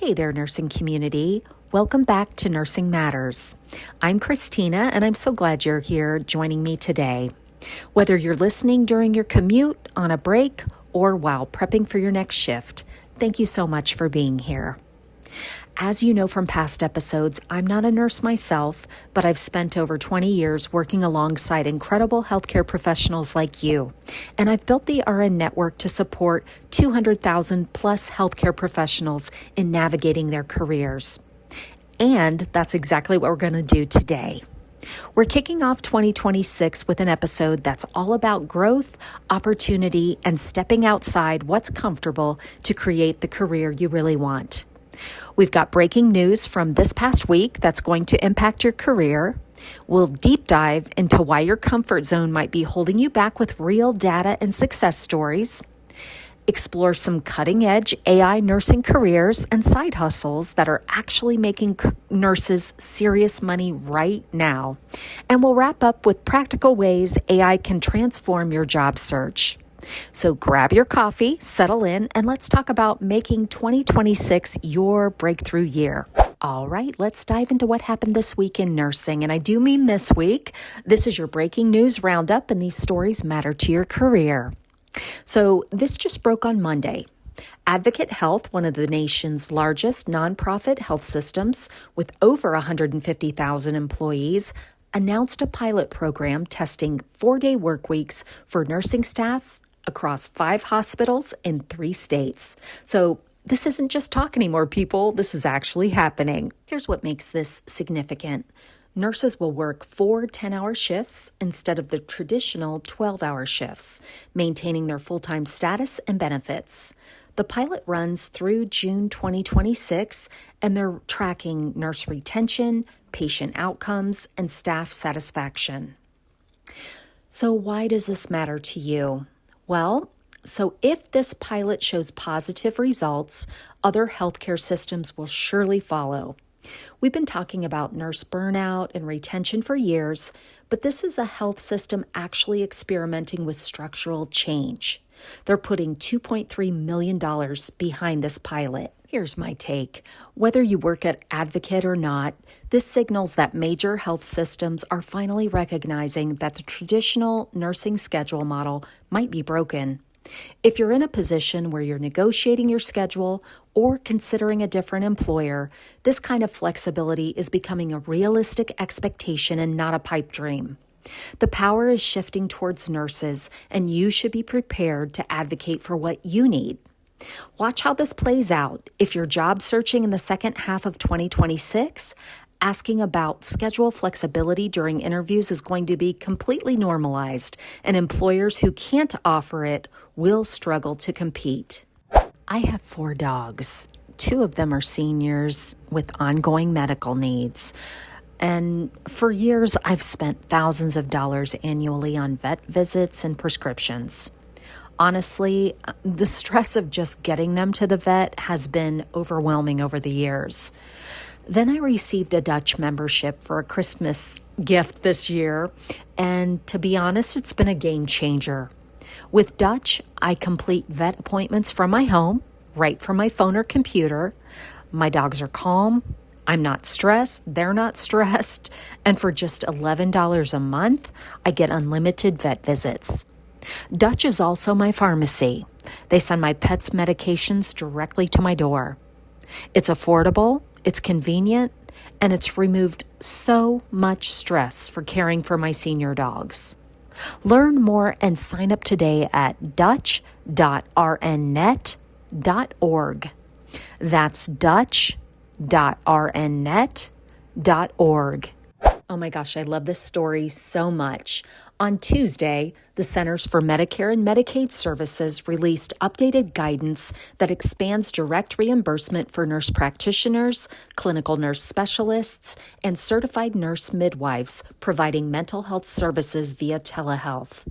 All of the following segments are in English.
Hey there, nursing community. Welcome back to Nursing Matters. I'm Christina, and I'm so glad you're here joining me today. Whether you're listening during your commute, on a break, or while prepping for your next shift, thank you so much for being here. As you know from past episodes, I'm not a nurse myself, but I've spent over 20 years working alongside incredible healthcare professionals like you. And I've built the RN network to support 200,000 plus healthcare professionals in navigating their careers. And that's exactly what we're going to do today. We're kicking off 2026 with an episode that's all about growth, opportunity, and stepping outside what's comfortable to create the career you really want. We've got breaking news from this past week that's going to impact your career. We'll deep dive into why your comfort zone might be holding you back with real data and success stories. Explore some cutting-edge AI nursing careers and side hustles that are actually making nurses serious money right now. And we'll wrap up with practical ways AI can transform your job search. So grab your coffee, settle in, and let's talk about making 2026 your breakthrough year. All right, let's dive into what happened this week in nursing. And I do mean this week. This is your breaking news roundup, and these stories matter to your career. So this just broke on Monday. Advocate Health, one of the nation's largest nonprofit health systems with over 150,000 employees, announced a pilot program testing 4-day work weeks for nursing staff across 5 hospitals in 3 states. So this isn't just talk anymore, people. This is actually happening. Here's what makes this significant. Nurses will work 4 10-hour shifts instead of the traditional 12-hour shifts, maintaining their full-time status and benefits. The pilot runs through June 2026, and they're tracking nurse retention, patient outcomes, and staff satisfaction. So why does this matter to you? Well, so if this pilot shows positive results, other healthcare systems will surely follow. We've been talking about nurse burnout and retention for years, but this is a health system actually experimenting with structural change. They're putting $2.3 million behind this pilot. Here's my take. Whether you work at Advocate or not, this signals that major health systems are finally recognizing that the traditional nursing schedule model might be broken. If you're in a position where you're negotiating your schedule or considering a different employer, this kind of flexibility is becoming a realistic expectation and not a pipe dream. The power is shifting towards nurses, and you should be prepared to advocate for what you need. Watch how this plays out. If you're job searching in the second half of 2026, asking about schedule flexibility during interviews is going to be completely normalized, and employers who can't offer it will struggle to compete. I have 4 dogs. 2 of them are seniors with ongoing medical needs. And for years, I've spent thousands of dollars annually on vet visits and prescriptions. Honestly, the stress of just getting them to the vet has been overwhelming over the years. Then I received a Dutch membership for a Christmas gift this year, and to be honest, it's been a game changer. With Dutch, I complete vet appointments from my home, right from my phone or computer. My dogs are calm, I'm not stressed, they're not stressed, and for just $11 a month, I get unlimited vet visits. Dutch is also my pharmacy. They send my pets' medications directly to my door. It's affordable, it's convenient, and it's removed so much stress for caring for my senior dogs. Learn more and sign up today at dutch.rnnet.org. That's dutch.rnnet.org. Oh my gosh, I love this story so much. On Tuesday, the Centers for Medicare and Medicaid Services released updated guidance that expands direct reimbursement for nurse practitioners, clinical nurse specialists, and certified nurse midwives providing mental health services via telehealth.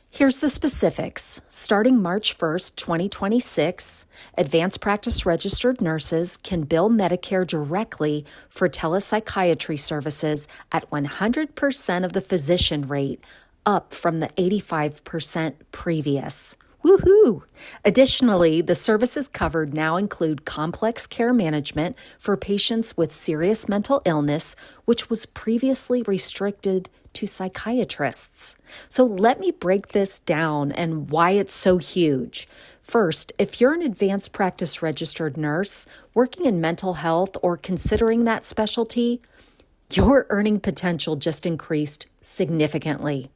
Here's the specifics. Starting March 1st, 2026, advanced practice registered nurses can bill Medicare directly for telepsychiatry services at 100% of the physician rate, up from the 85% previous. Woohoo! Additionally, the services covered now include complex care management for patients with serious mental illness, which was previously restricted to psychiatrists. So let me break this down and why it's so huge. First, if you're an advanced practice registered nurse working in mental health or considering that specialty, your earning potential just increased significantly.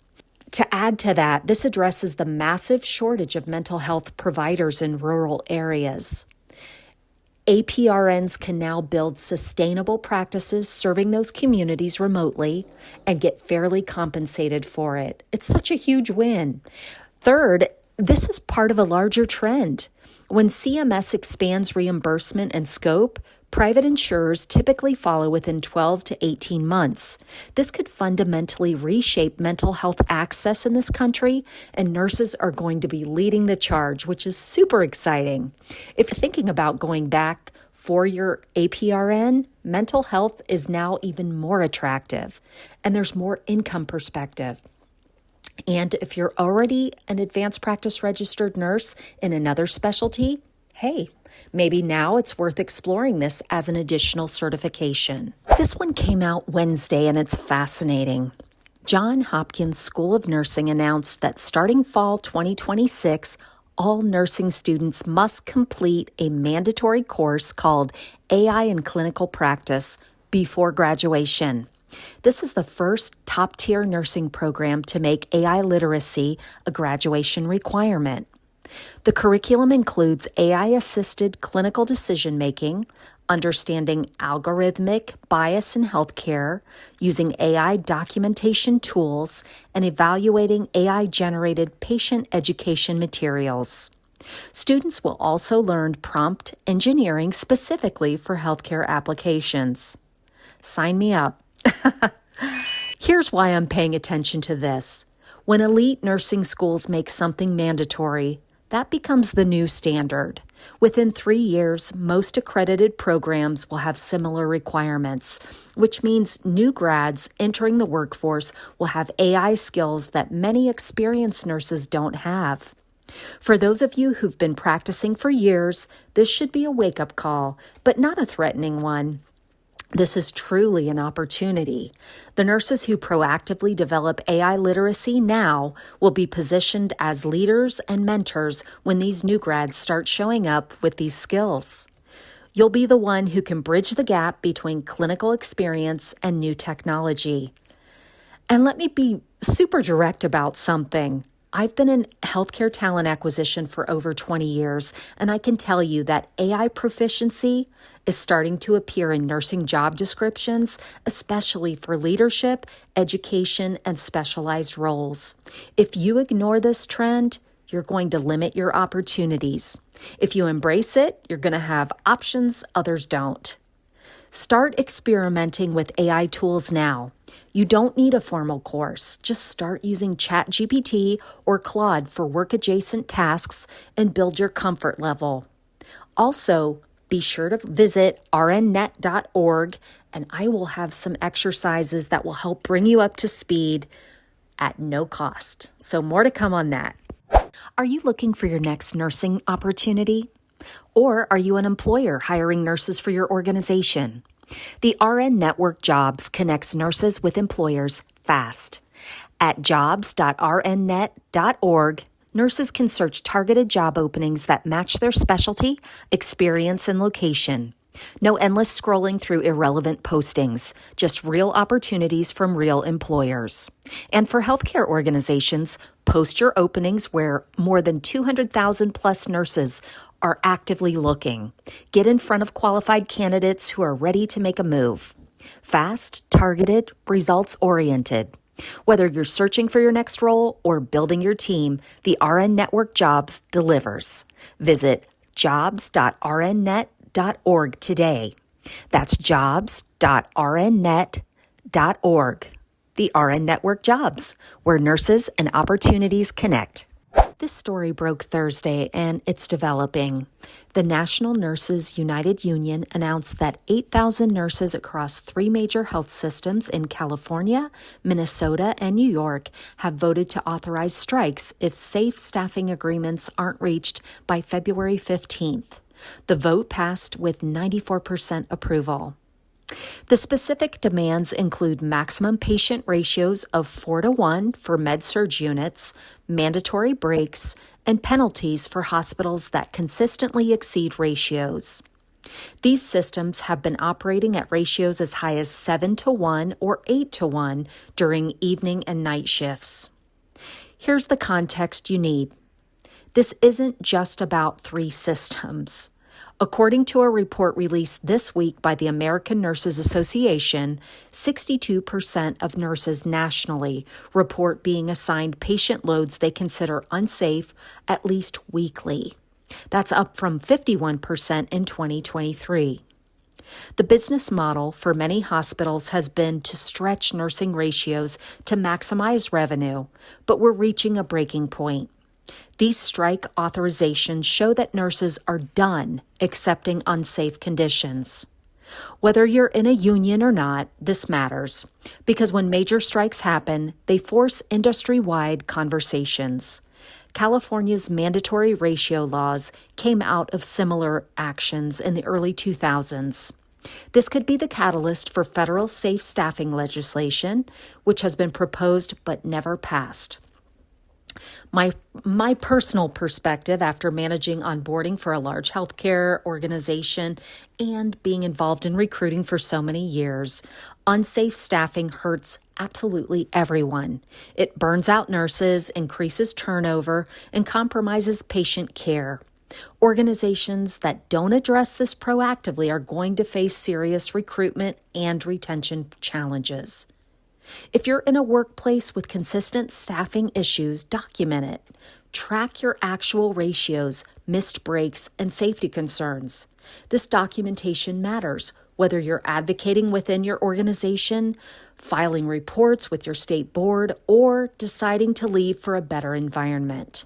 To add to that, this addresses the massive shortage of mental health providers in rural areas. APRNs can now build sustainable practices serving those communities remotely and get fairly compensated for it. It's such a huge win. Third, this is part of a larger trend. When CMS expands reimbursement and scope, private insurers typically follow within 12 to 18 months. This could fundamentally reshape mental health access in this country, and nurses are going to be leading the charge, which is super exciting. If you're thinking about going back for your APRN, mental health is now even more attractive, and there's more income perspective. And if you're already an advanced practice registered nurse in another specialty, hey, maybe now it's worth exploring this as an additional certification. This one came out Wednesday and it's fascinating. Johns Hopkins School of Nursing announced that starting fall 2026, all nursing students must complete a mandatory course called AI in Clinical Practice before graduation. This is the first top-tier nursing program to make AI literacy a graduation requirement. The curriculum includes AI-assisted clinical decision-making, understanding algorithmic bias in healthcare, using AI documentation tools, and evaluating AI-generated patient education materials. Students will also learn prompt engineering specifically for healthcare applications. Sign me up. Here's why I'm paying attention to this. When elite nursing schools make something mandatory, that becomes the new standard. Within 3 years, most accredited programs will have similar requirements, which means new grads entering the workforce will have AI skills that many experienced nurses don't have. For those of you who've been practicing for years, this should be a wake-up call, but not a threatening one. This is truly an opportunity. The nurses who proactively develop AI literacy now will be positioned as leaders and mentors when these new grads start showing up with these skills. You'll be the one who can bridge the gap between clinical experience and new technology. And let me be super direct about something. I've been in healthcare talent acquisition for over 20 years, and I can tell you that AI proficiency is starting to appear in nursing job descriptions, especially for leadership, education, and specialized roles. If you ignore this trend, you're going to limit your opportunities. If you embrace it, you're going to have options others don't. Start experimenting with AI tools now. You don't need a formal course. Just start using ChatGPT or Claude for work-adjacent tasks and build your comfort level. Also, be sure to visit rnnet.org, and I will have some exercises that will help bring you up to speed at no cost. So more to come on that. Are you looking for your next nursing opportunity? Or are you an employer hiring nurses for your organization? The RN Network Jobs connects nurses with employers fast. At jobs.rnnet.org, nurses can search targeted job openings that match their specialty, experience, and location. No endless scrolling through irrelevant postings, just real opportunities from real employers. And for healthcare organizations, post your openings where more than 200,000 plus nurses are actively looking. Get in front of qualified candidates who are ready to make a move. Fast, targeted, results-oriented. Whether you're searching for your next role or building your team, the RN Network Jobs delivers. Visit jobs.rnnet.org today. That's jobs.rnnet.org. The RN Network Jobs, where nurses and opportunities connect. This story broke Thursday, and it's developing. The National Nurses United Union announced that 8,000 nurses across 3 major health systems in California, Minnesota, and New York have voted to authorize strikes if safe staffing agreements aren't reached by February 15th. The vote passed with 94% approval. The specific demands include maximum patient ratios of 4-to-1 for med-surg units, mandatory breaks, and penalties for hospitals that consistently exceed ratios. These systems have been operating at ratios as high as 7-to-1 or 8-to-1 during evening and night shifts. Here's the context you need. This isn't just about 3 systems. According to a report released this week by the American Nurses Association, 62% of nurses nationally report being assigned patient loads they consider unsafe at least weekly. That's up from 51% in 2023. The business model for many hospitals has been to stretch nursing ratios to maximize revenue, but we're reaching a breaking point. These strike authorizations show that nurses are done accepting unsafe conditions. Whether you're in a union or not, this matters, because when major strikes happen, they force industry-wide conversations. California's mandatory ratio laws came out of similar actions in the early 2000s. This could be the catalyst for federal safe staffing legislation, which has been proposed but never passed. My personal perspective after managing onboarding for a large healthcare organization and being involved in recruiting for so many years, unsafe staffing hurts absolutely everyone. It burns out nurses, increases turnover, and compromises patient care. Organizations that don't address this proactively are going to face serious recruitment and retention challenges. If you're in a workplace with consistent staffing issues, document it. Track your actual ratios, missed breaks, and safety concerns. This documentation matters, whether you're advocating within your organization, filing reports with your state board, or deciding to leave for a better environment.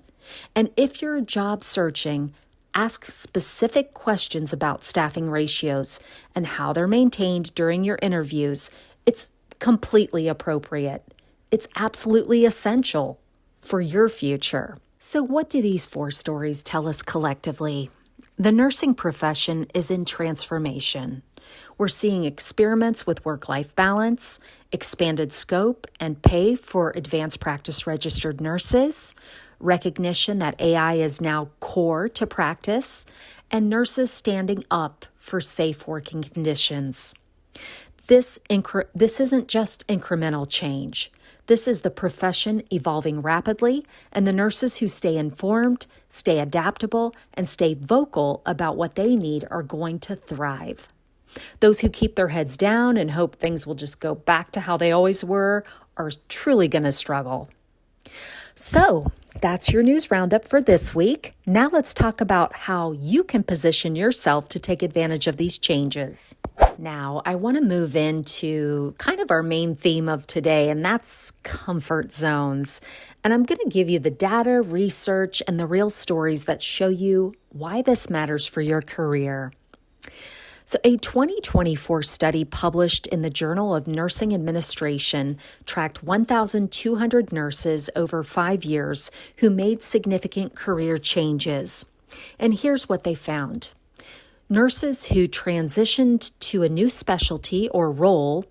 And if you're job searching, ask specific questions about staffing ratios and how they're maintained during your interviews. It's completely appropriate. It's absolutely essential for your future. So what do these 4 stories tell us collectively? The nursing profession is in transformation. We're seeing experiments with work-life balance, expanded scope and pay for advanced practice registered nurses, recognition that AI is now core to practice, and nurses standing up for safe working conditions. This isn't just incremental change. This is the profession evolving rapidly, and the nurses who stay informed, stay adaptable, and stay vocal about what they need are going to thrive. Those who keep their heads down and hope things will just go back to how they always were are truly going to struggle. So, that's your news roundup for this week. Now let's talk about how you can position yourself to take advantage of these changes. Now, I want to move into kind of our main theme of today, and that's comfort zones. And I'm going to give you the data, research, and the real stories that show you why this matters for your career. So a 2024 study published in the Journal of Nursing Administration tracked 1,200 nurses over 5 years who made significant career changes. And here's what they found. Nurses who transitioned to a new specialty or role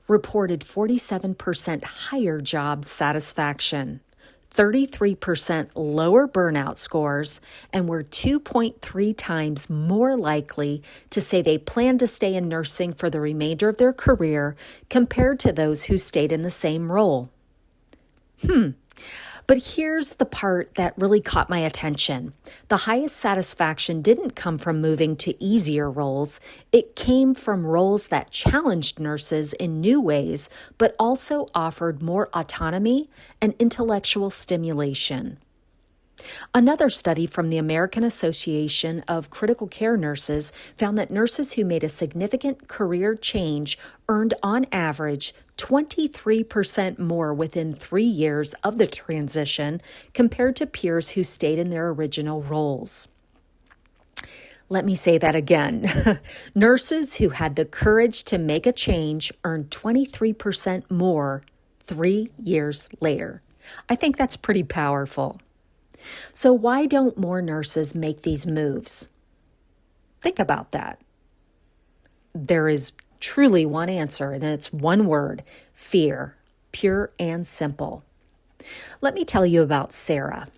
reported 47% higher job satisfaction, 33% lower burnout scores, and were 2.3 times more likely to say they plan to stay in nursing for the remainder of their career compared to those who stayed in the same role. But here's the part that really caught my attention. The highest satisfaction didn't come from moving to easier roles. It came from roles that challenged nurses in new ways, but also offered more autonomy and intellectual stimulation. Another study from the American Association of Critical Care Nurses found that nurses who made a significant career change earned on average 23% more within 3 years of the transition compared to peers who stayed in their original roles. Let me say that again. Nurses who had the courage to make a change earned 23% more 3 years later. I think that's pretty powerful. So why don't more nurses make these moves? Think about that. There is truly one answer, and it's one word: fear, pure and simple. Let me tell you about Sarah.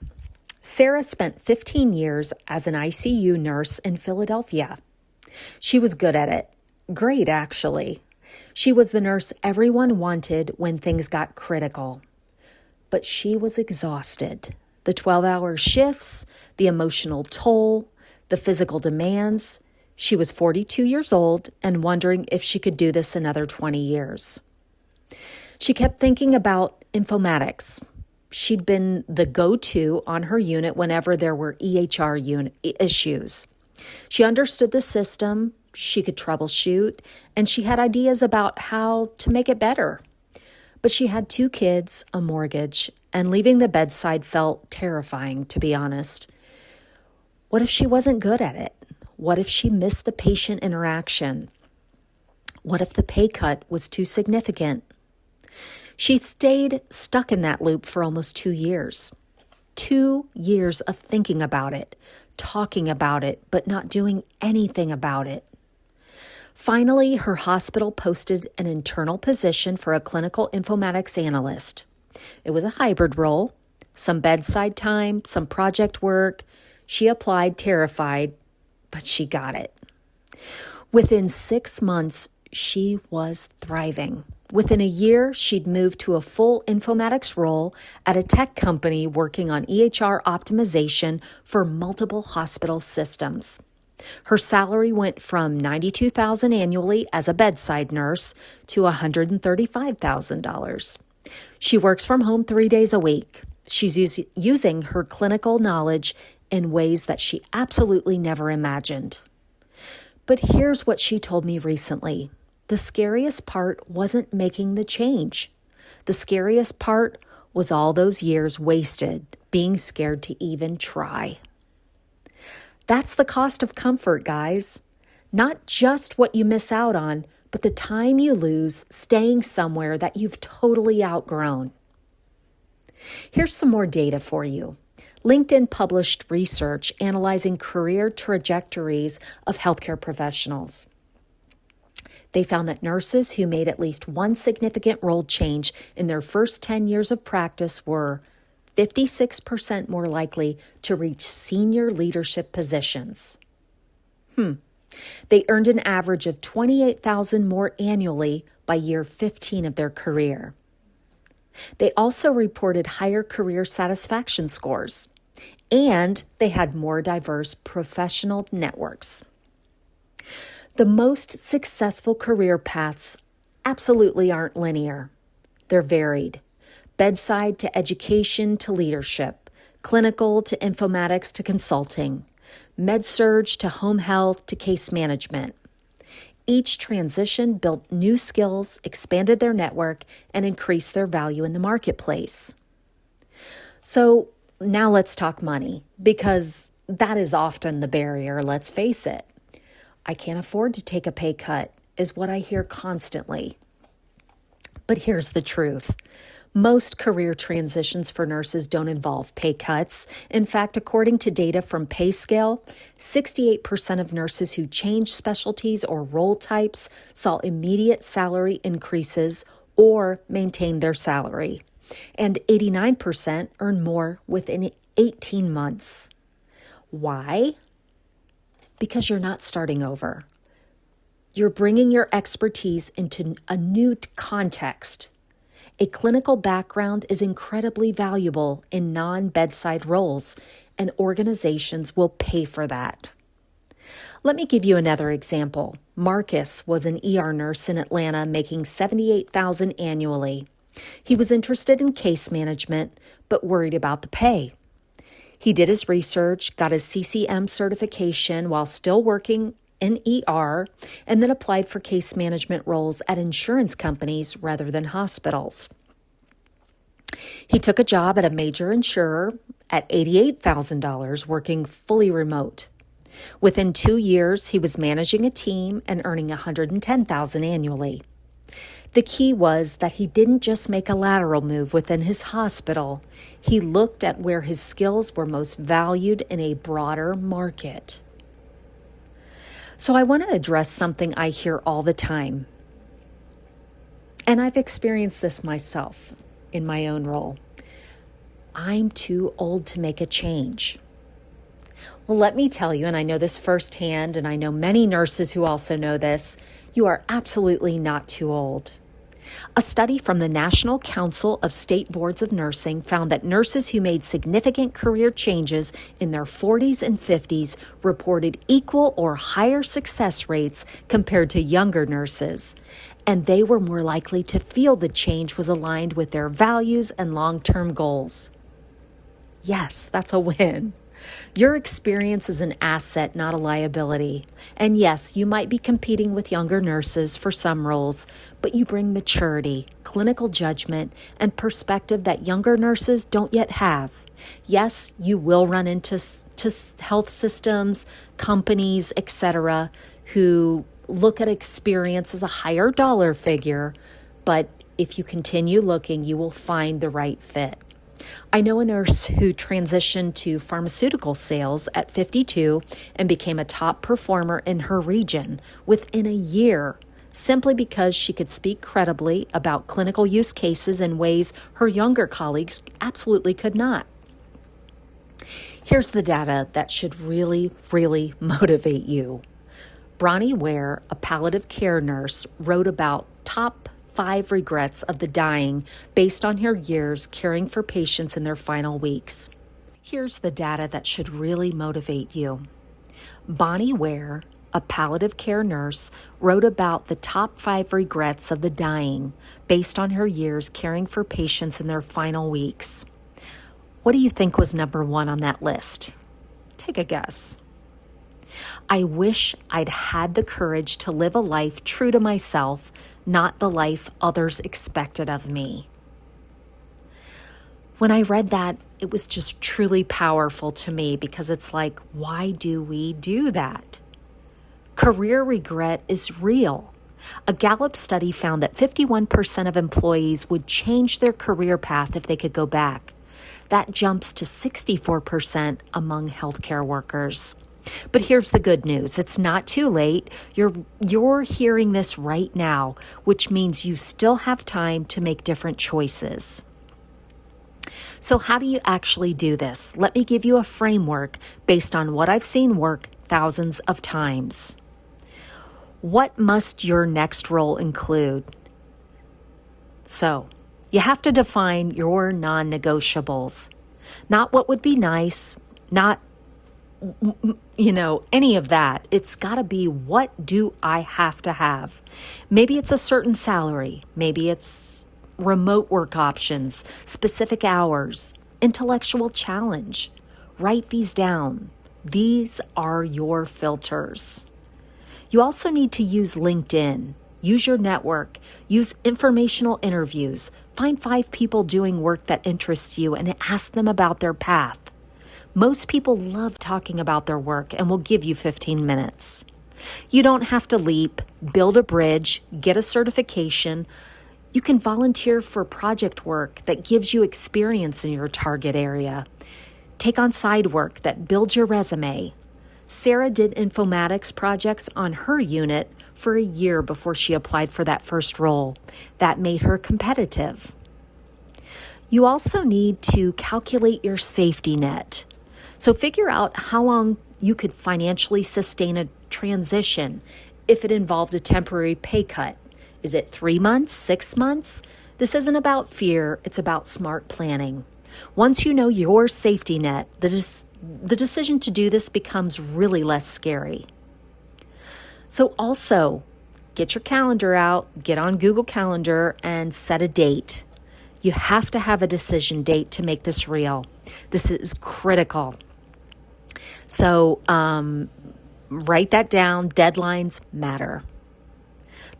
Sarah spent 15 years as an ICU nurse in Philadelphia. She was good at it. Great, actually. She was the nurse everyone wanted when things got critical. But she was exhausted. The 12-hour shifts, the emotional toll, the physical demands. She was 42 years old and wondering if she could do this another 20 years. She kept thinking about informatics. She'd been the go-to on her unit whenever there were EHR issues. She understood the system, she could troubleshoot, and she had ideas about how to make it better. But she had 2 kids, a mortgage, and leaving the bedside felt terrifying, to be honest. What if she wasn't good at it? What if she missed the patient interaction? What if the pay cut was too significant? She stayed stuck in that loop for almost 2 years. 2 years of thinking about it, talking about it, but not doing anything about it. Finally, her hospital posted an internal position for a clinical informatics analyst. It was a hybrid role, some bedside time, some project work. She applied terrified, but she got it. Within 6 months, she was thriving. Within a year, she'd moved to a full informatics role at a tech company working on EHR optimization for multiple hospital systems. Her salary went from $92,000 annually as a bedside nurse to $135,000. She works from home 3 days a week. She's using her clinical knowledge in ways that she absolutely never imagined. But here's what she told me recently. The scariest part wasn't making the change. The scariest part was all those years wasted being scared to even try. That's the cost of comfort, guys. Not just what you miss out on, but the time you lose staying somewhere that you've totally outgrown. Here's some more data for you. LinkedIn published research analyzing career trajectories of healthcare professionals. They found that nurses who made at least one significant role change in their first 10 years of practice were 56% more likely to reach senior leadership positions. They earned an average of $28,000 more annually by year 15 of their career. They also reported higher career satisfaction scores, and they had more diverse professional networks. The most successful career paths absolutely aren't linear. They're varied. Bedside to education to leadership, clinical to informatics to consulting, med-surg to home health to case management. Each transition built new skills, expanded their network, and increased their value in the marketplace. So now let's talk money, because that is often the barrier, let's face it. I can't afford to take a pay cut, is what I hear constantly. But here's the truth. Most career transitions for nurses don't involve pay cuts. In fact, according to data from PayScale, 68% of nurses who changed specialties or role types saw immediate salary increases or maintained their salary, and 89% earned more within 18 months. Why? Because you're not starting over. You're bringing your expertise into a new context. A clinical background is incredibly valuable in non-bedside roles, and organizations will pay for that. Let me give you another example. Marcus was an ER nurse in Atlanta making $78,000 annually. He was interested in case management, but worried about the pay. He did his research, got his CCM certification while still working in ER, and then applied for case management roles at insurance companies rather than hospitals. He took a job at a major insurer at $88,000 working fully remote. Within 2 years, he was managing a team and earning $110,000 annually. The key was that he didn't just make a lateral move within his hospital. He looked at where his skills were most valued in a broader market. So I want to address something I hear all the time. And I've experienced this myself in my own role. I'm too old to make a change. Well, let me tell you, and I know this firsthand, and I know many nurses who also know this, you are absolutely not too old. A study from the National Council of State Boards of Nursing found that nurses who made significant career changes in their 40s and 50s reported equal or higher success rates compared to younger nurses, and they were more likely to feel the change was aligned with their values and long-term goals. Yes, that's a win. Your experience is an asset, not a liability. And yes, you might be competing with younger nurses for some roles, but you bring maturity, clinical judgment, and perspective that younger nurses don't yet have. Yes, you will run into health systems, companies, etc., who look at experience as a higher dollar figure, but if you continue looking, you will find the right fit. I know a nurse who transitioned to pharmaceutical sales at 52 and became a top performer in her region within a year, simply because she could speak credibly about clinical use cases in ways her younger colleagues absolutely could not. Here's the data that should really, really motivate you. Bronnie Ware, a palliative care nurse, wrote about top 5 regrets of the dying based on her years caring for patients in their final weeks. Here's the data that should really motivate you. Bonnie Ware, a palliative care nurse, wrote about the top 5 regrets of the dying based on her years caring for patients in their final weeks. What do you think was number 1 on that list? Take a guess. I wish I'd had the courage to live a life true to myself, not the life others expected of me. When I read that, it was just truly powerful to me because it's like, why do we do that? Career regret is real. A Gallup study found that 51% of employees would change their career path if they could go back. That jumps to 64% among healthcare workers. But here's the good news. It's not too late. You're hearing this right now, which means you still have time to make different choices. So how do you actually do this? Let me give you a framework based on what I've seen work thousands of times. What must your next role include? So, you have to define your non-negotiables. Not what would be nice, not any of that. It's got to be, what do I have to have? Maybe it's a certain salary. Maybe it's remote work options, specific hours, intellectual challenge. Write these down. These are your filters. You also need to use LinkedIn. Use your network. Use informational interviews. Find 5 people doing work that interests you and ask them about their path. Most people love talking about their work and will give you 15 minutes. You don't have to leap, build a bridge, get a certification. You can volunteer for project work that gives you experience in your target area. Take on side work that builds your resume. Sarah did informatics projects on her unit for a year before she applied for that first role. That made her competitive. You also need to calculate your safety net. So figure out how long you could financially sustain a transition if it involved a temporary pay cut. Is it 3 months, 6 months? This isn't about fear, it's about smart planning. Once you know your safety net, the decision to do this becomes really less scary. So also, get your calendar out, get on Google Calendar and set a date. You have to have a decision date to make this real. This is critical. So write that down. Deadlines matter.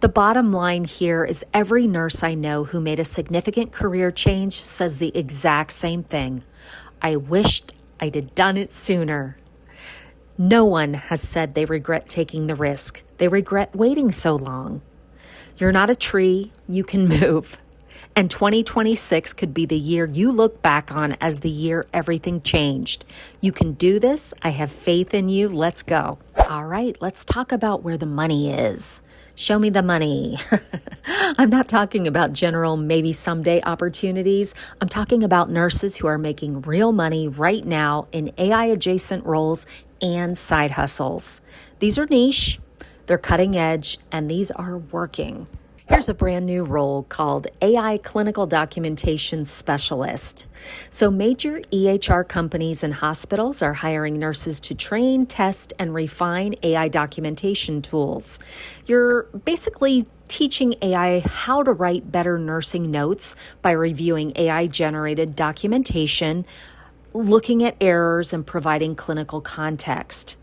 The bottom line here is every nurse I know who made a significant career change says the exact same thing. I wished I'd have done it sooner. No one has said they regret taking the risk. They regret waiting so long. You're not a tree. You can move. And 2026 could be the year you look back on as the year everything changed. You can do this. I have faith in you. Let's go. All right, let's talk about where the money is. Show me the money. I'm not talking about general maybe someday opportunities. I'm talking about nurses who are making real money right now in AI adjacent roles and side hustles. These are niche, they're cutting edge, and these are working. Here's a brand new role called AI Clinical Documentation Specialist. So major EHR companies and hospitals are hiring nurses to train, test, and refine AI documentation tools. You're basically teaching AI how to write better nursing notes by reviewing AI-generated documentation, looking at errors, and providing clinical context.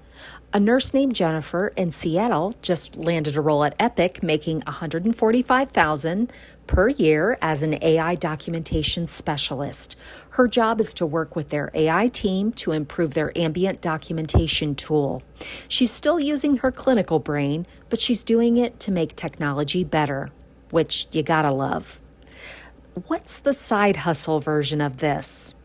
A nurse named Jennifer in Seattle just landed a role at Epic, making $145,000 per year as an AI documentation specialist. Her job is to work with their AI team to improve their ambient documentation tool. She's still using her clinical brain, but she's doing it to make technology better, which you gotta love. What's the side hustle version of this?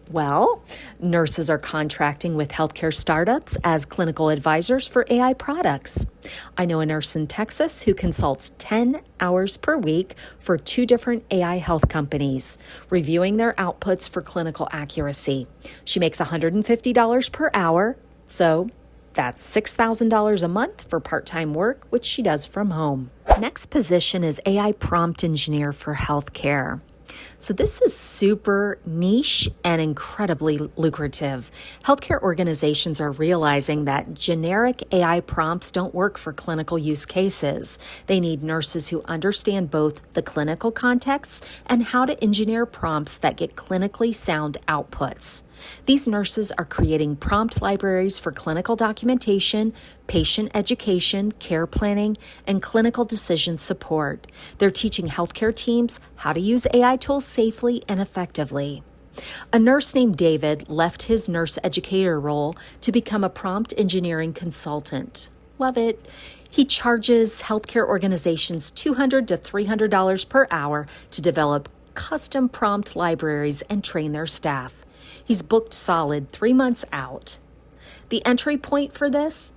Well, nurses are contracting with healthcare startups as clinical advisors for AI products. I know a nurse in Texas who consults 10 hours per week for 2 different AI health companies, reviewing their outputs for clinical accuracy. She makes $150 per hour, so that's $6,000 a month for part-time work, which she does from home. Next position is AI prompt engineer for healthcare. So this is super niche and incredibly lucrative. Healthcare organizations are realizing that generic AI prompts don't work for clinical use cases. They need nurses who understand both the clinical context and how to engineer prompts that get clinically sound outputs. These nurses are creating prompt libraries for clinical documentation, patient education, care planning, and clinical decision support. They're teaching healthcare teams how to use AI tools safely and effectively. A nurse named David left his nurse educator role to become a prompt engineering consultant. Love it. He charges healthcare organizations $200 to $300 per hour to develop custom prompt libraries and train their staff. He's booked solid 3 months out. The entry point for this?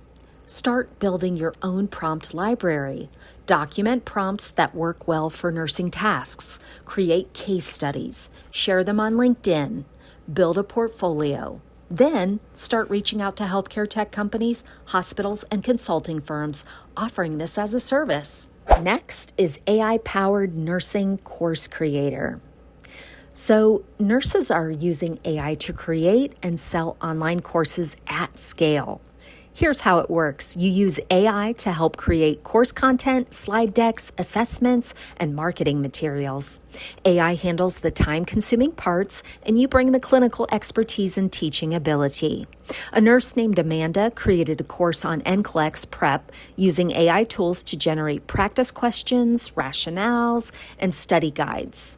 Start building your own prompt library. Document prompts that work well for nursing tasks. Create case studies. Share them on LinkedIn. Build a portfolio. Then start reaching out to healthcare tech companies, hospitals, and consulting firms offering this as a service. Next is AI-powered nursing course creator. So nurses are using AI to create and sell online courses at scale. Here's how it works. You use AI to help create course content, slide decks, assessments, and marketing materials. AI handles the time-consuming parts, and you bring the clinical expertise and teaching ability. A nurse named Amanda created a course on NCLEX prep using AI tools to generate practice questions, rationales, and study guides.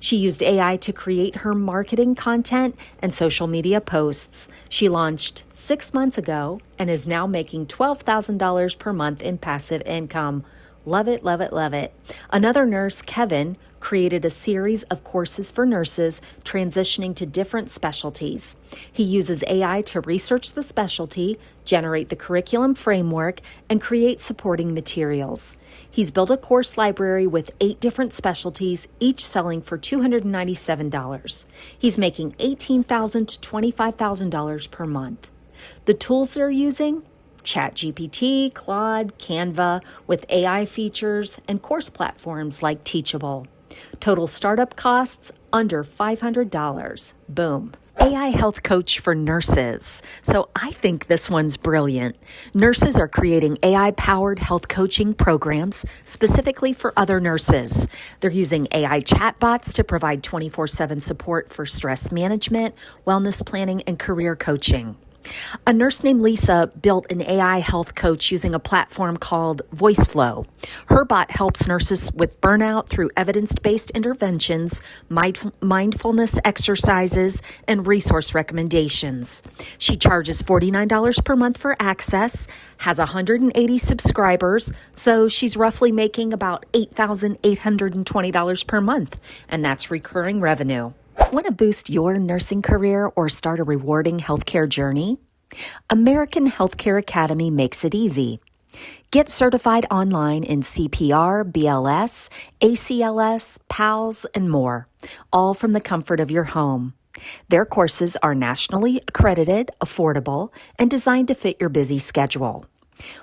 She used AI to create her marketing content and social media posts. She launched 6 months ago and is now making $12,000 per month in passive income. Love it, love it, love it. Another nurse, Kevin, created a series of courses for nurses transitioning to different specialties. He uses AI to research the specialty, generate the curriculum framework, and create supporting materials. He's built a course library with 8 different specialties, each selling for $297. He's making $18,000 to $25,000 per month. The tools they're using? ChatGPT, Claude, Canva, with AI features, and course platforms like Teachable. Total startup costs under $500. Boom. AI health coach for nurses. So I think this one's brilliant. Nurses are creating AI-powered health coaching programs specifically for other nurses. They're using AI chatbots to provide 24/7 support for stress management, wellness planning, and career coaching. A nurse named Lisa built an AI health coach using a platform called VoiceFlow. Her bot helps nurses with burnout through evidence-based interventions, mindfulness exercises, and resource recommendations. She charges $49 per month for access, has 180 subscribers, so she's roughly making about $8,820 per month, and that's recurring revenue. Want to boost your nursing career or start a rewarding healthcare journey? American Healthcare Academy makes it easy. Get certified online in CPR, BLS, ACLS, PALS, and more, all from the comfort of your home. Their courses are nationally accredited, affordable, and designed to fit your busy schedule.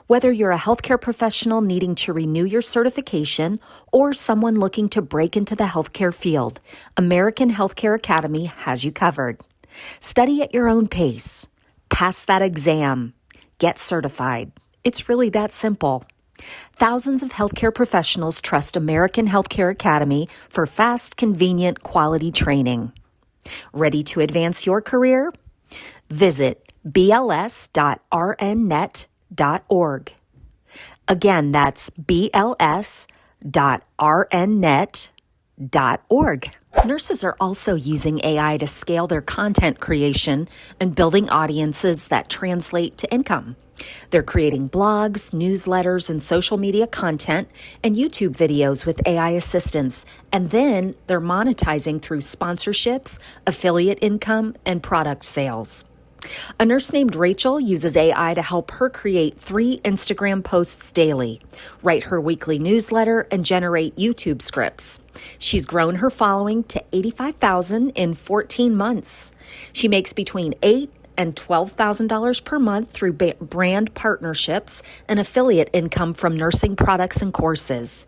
Whether you're a healthcare professional needing to renew your certification or someone looking to break into the healthcare field, American Healthcare Academy has you covered. Study at your own pace. Pass that exam. Get certified. It's really that simple. Thousands of healthcare professionals trust American Healthcare Academy for fast, convenient, quality training. Ready to advance your career? Visit bls.rnnet.org. Again, that's bls.rnnet.org. Nurses are also using AI to scale their content creation and building audiences that translate to income. They're creating blogs, newsletters, and social media content and YouTube videos with AI assistance, and then they're monetizing through sponsorships, affiliate income, and product sales. A nurse named Rachel uses AI to help her create 3 Instagram posts daily, write her weekly newsletter, and generate YouTube scripts. She's grown her following to 85,000 in 14 months. She makes between $8,000 and $12,000 per month through brand partnerships and affiliate income from nursing products and courses.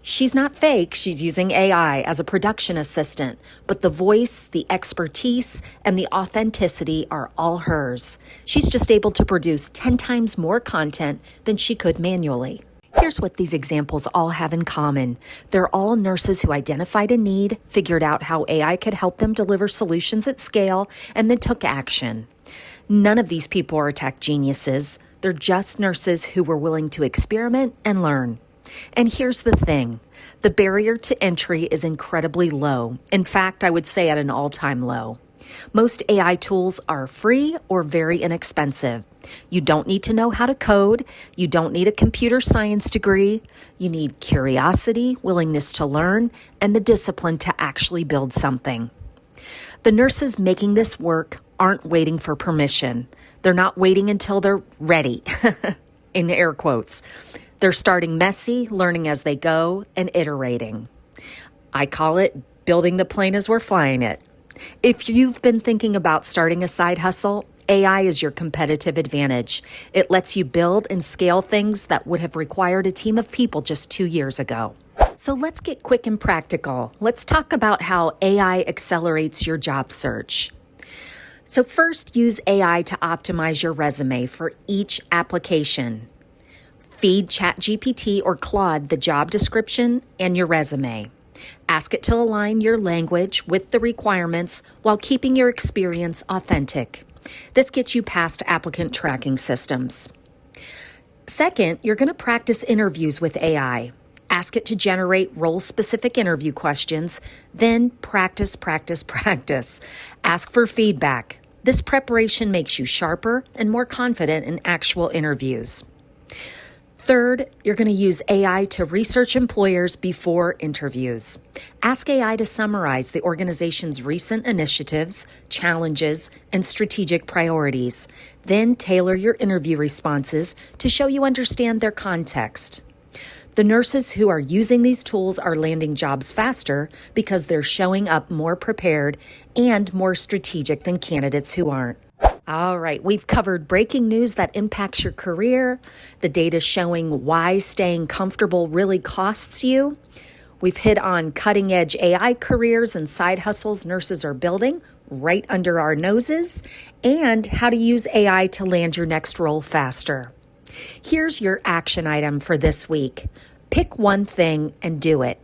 She's not fake, she's using AI as a production assistant, but the voice, the expertise, and the authenticity are all hers. She's just able to produce 10 times more content than she could manually. Here's what these examples all have in common. They're all nurses who identified a need, figured out how AI could help them deliver solutions at scale, and then took action. None of these people are tech geniuses. They're just nurses who were willing to experiment and learn. And here's the thing. The barrier to entry is incredibly low. In fact, I would say at an all-time low. Most AI tools are free or very inexpensive. You don't need to know how to code. You don't need a computer science degree. You need curiosity, willingness to learn, and the discipline to actually build something. The nurses making this work aren't waiting for permission. They're not waiting until they're ready, in air quotes. They're starting messy, learning as they go, and iterating. I call it building the plane as we're flying it. If you've been thinking about starting a side hustle, AI is your competitive advantage. It lets you build and scale things that would have required a team of people just 2 years ago. So let's get quick and practical. Let's talk about how AI accelerates your job search. So first, use AI to optimize your resume for each application. Feed ChatGPT or Claude the job description and your resume. Ask it to align your language with the requirements while keeping your experience authentic. This gets you past applicant tracking systems. Second, you're going to practice interviews with AI. Ask it to generate role-specific interview questions, then practice. Ask for feedback. This preparation makes you sharper and more confident in actual interviews. Third, you're going to use AI to research employers before interviews. Ask AI to summarize the organization's recent initiatives, challenges, and strategic priorities. Then tailor your interview responses to show you understand their context. The nurses who are using these tools are landing jobs faster because they're showing up more prepared and more strategic than candidates who aren't. All right, we've covered breaking news that impacts your career, the data showing why staying comfortable really costs you. We've hit on cutting-edge AI careers and side hustles nurses are building right under our noses, and how to use AI to land your next role faster. Here's your action item for this week. Pick one thing and do it.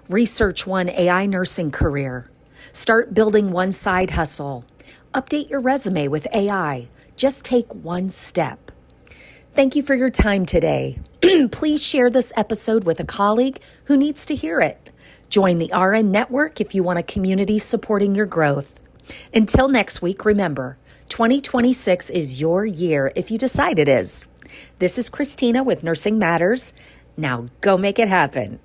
Research one AI nursing career. Start building one side hustle. Update your resume with AI. Just take one step. Thank you for your time today. Please share this episode with a colleague who needs to hear it. Join the RN Network if you want a community supporting your growth. Until next week, remember, 2026 is your year if you decide it is. This is Christina with Nursing Matters. Now go make it happen.